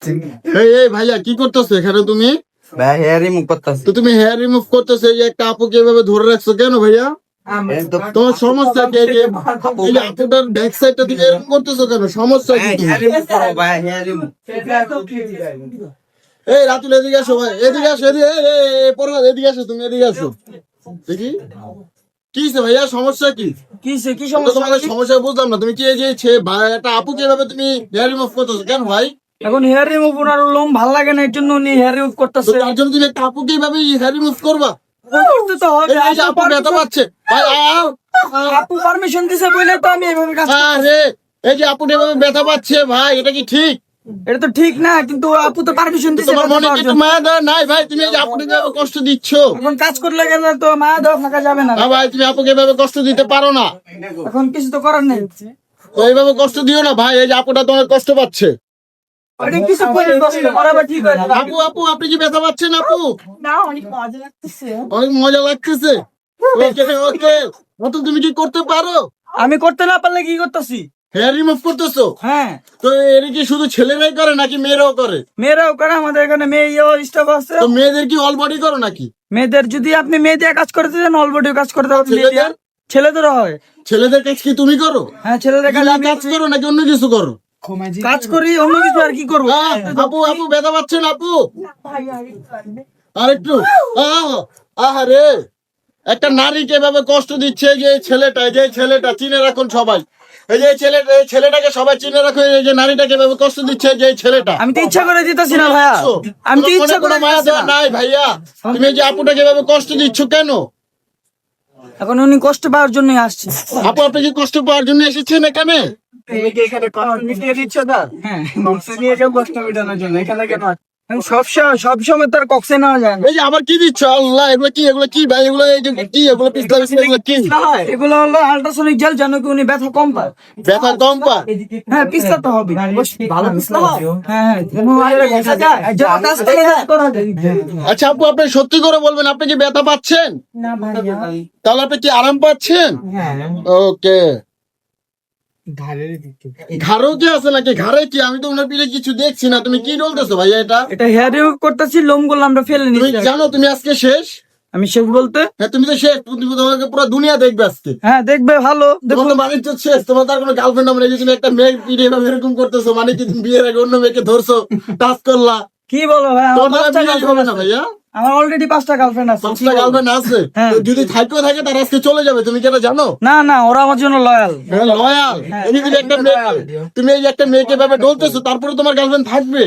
এই ভাইয়া কি করতেছো এখানে তুমি? ভাই হেয়ার রিমুভ করতেছি। তো তুমি হেয়ার রিমুভ করতেছো, এই যে একটা আপুকে এভাবে ধরে রাখছো কেন ভাইয়া? তোমার সমস্যা কি? এই যে আপুটার ব্যাক সাইডটা তুমি এরকম করতেছো কেন? সমস্যা কি? হেয়ার রিমুভ করো ভাই, হেয়ার রিমুভ। এই রাতুল এদিকে আসো ভাই, এদিকে আসো, পড়বা এদিকে আসো, তুমি এদিকে আসো দেখি কি হয়েছে ভাইয়া, সমস্যা কি? কি তোমাদের সমস্যা বুঝলাম না। তুমি কি এই যে ভাই একটা আপুকে এভাবে তুমি হেয়ার রিমুভ করতেছো কেন ভাই? এখন হেয়ার রিমুভ ওনার লোম ভাল লাগে না, এর জন্য উনি হেয়ার রিমুভ তো করতেছে। তার জন্য তুমি একটা আপুকে এভাবে হেয়ার রিমুভ করবা? করতে তো হবে। এই যে আপু ব্যথা পাচ্ছে ভাই, আপু পারমিশন দিছে বলে তো আমি এভাবে কাজ করতেছি। আরে এই যে আপুটা এভাবে ব্যথা পাচ্ছে ভাই, এটা কি ঠিক? এটা তো ঠিক না, কিন্তু আপু তো পারমিশন দিছে। তোমার ব্যথা মনে পাওয়ার কি একটু জন্য। মায়া দেওয়া নাই ভাই? তুমি এই যে আপুকে এভাবে কষ্ট দিচ্ছ। এখন কাজ করলে গেলে তো মায়া দেওয়া থাকা যাবে না। না ভাই, তুমি আপুকে এভাবে কষ্ট দিতে পারো না। এখন কিছু তো করার নেই। তো এইভাবে কষ্ট দিও না ভাই, এই যে আপুটা তোমার কষ্ট পাচ্ছে। এটা কিছু করে কষ্ট করাবে, ঠিক হয়ে যাবে। আপু আপু আপনি কি ব্যথা পাচ্ছেন আপু? না, অনেক মজা লাগতেছে। অনেক মজা লাগতেছে। ওকে ওকে, নতুন তুমি কি করতে পারো? আমি করতে না পারলে কি করতেছি? হেয়ার রিমুভ করতেছো? হ্যাঁ, তো এটা কি শুধু ছেলেরাই করে নাকি মেয়েরাও করে? মেয়েরাও করে, আমাদের এখানে মেয়েও স্টাফ আছে। তো মেয়েদের কি অল বডি করো নাকি? মেয়েদের যদি আপনি মেয়ে দিয়ে কাজ করতে চান, অলবডিও কাজ করতে হবে। ছেলেদের? ছেলেদেরও হয়। ছেলেদের কাজ কি তুমি করো? হ্যাঁ, ছেলেদের কাজ তুমি আমি কাজ করো নাকি অন্য কিছু করো? কাজ করি, অন্য কিছু আর কি করবো। আপু আপু ব্যথা পাচ্ছেন আপু? আরেকটু। আহারে, একটা নারীকে এভাবে কষ্ট দিচ্ছে যে ছেলেটা চিনে রাখুন সবাই। এই যে এই ছেলেটাকে সবাই চিনে রাখুন, এই যে নারীটাকে এভাবে কষ্ট দিচ্ছে যে ছেলেটা। আমি তো ইচ্ছা করে দিতেছি না ভাইয়া, আমি তো তোমার ইচ্ছা মনে করে কোনো মায়া দিতেছি দেওয়া না। নাই ভাইয়া? তুমি এই যে আপুটাকে এভাবে কষ্ট দিচ্ছ কেন? এখন উনি কষ্ট পাওয়ার জন্যই আসছে। আপু আপনি কি কষ্ট পাওয়ার জন্য এসেছেন এখানে? তুমি কি এখানে কষ্ট মিটিয়ে দিচ্ছ না? হ্যাঁ, কষ্ট নিয়ে যাও কষ্ট মেটানোর জন্য, এখানে কেন? সবসময় তার কক্সে নেওয়া যায় না। এই যে আবার কি দিচ্ছ? আল্লাহ, এগুলো কি ভাই? এগুলো এই যে কি এগুলো পিছলা এগুলো কি? এগুলো হলো আল্ট্রাসনিক জেল, জানো কি উনি ব্যথা কম পায়। ব্যথা কম পায়? হ্যাঁ, পিছলাতে হবে। ভালো পিছলা হয়? হ্যাঁ, যত কাজ করে করা যায়। আচ্ছা আপু, আপনি সত্যি করে বলবেন, আপনি কি ব্যথা পাচ্ছেন? না ভাইয়া। তাহলে আপনি কি আরাম পাচ্ছেন? ওকে। ঘাড়েও কি আছে নাকি? ঘাড়ে কি? আমি তো ওনার পিঠে কিছু দেখছি না। তুমি কি বলতেছো ভাইয়া এটা? এটা হেয়ার রিমুভ করতেছি, লোমগুলো আমরা ফেলে তুমি নিচ্ছি। জানো তুমি আজকে শেষ? আমি শেষ বলতে? হ্যাঁ তুমি তো শেষ। তুমি তোমাকে পুরো দুনিয়া দেখবে আজকে। হ্যাঁ, দেখবে, ভালো তোমার দেখুন। তো বাণিজ্য শেষ। তোমার তার কোনো গার্লফ্রেন্ড হবে না। এই যে তুমি একটা মেয়ে পিঠে এভাবে এরকম করতেছো, মানে কি তুমি বিয়ের আগে অন্য মেয়েকে ধরছো, টাচ করলা? কি বলো ভাই, তোমার দ্বারা বিয়ে হবে না ভাইয়া? আমার অলরেডি 5টা গার্লফ্রেন্ড আছে। পাঁচটা গার্লফ্রেন্ড আছে? হ্যাঁ। তো যদি থাকতেও থাকে তারা আজকে চলে যাবে, তুমি কি এটা জানো? না না, ওরা আমার জন্য লয়াল। লয়াল? তুমি এই যে একটা মেয়েকে এভাবে ডলতেছো, তারপরে তোমার গার্লফ্রেন্ড থাকবে?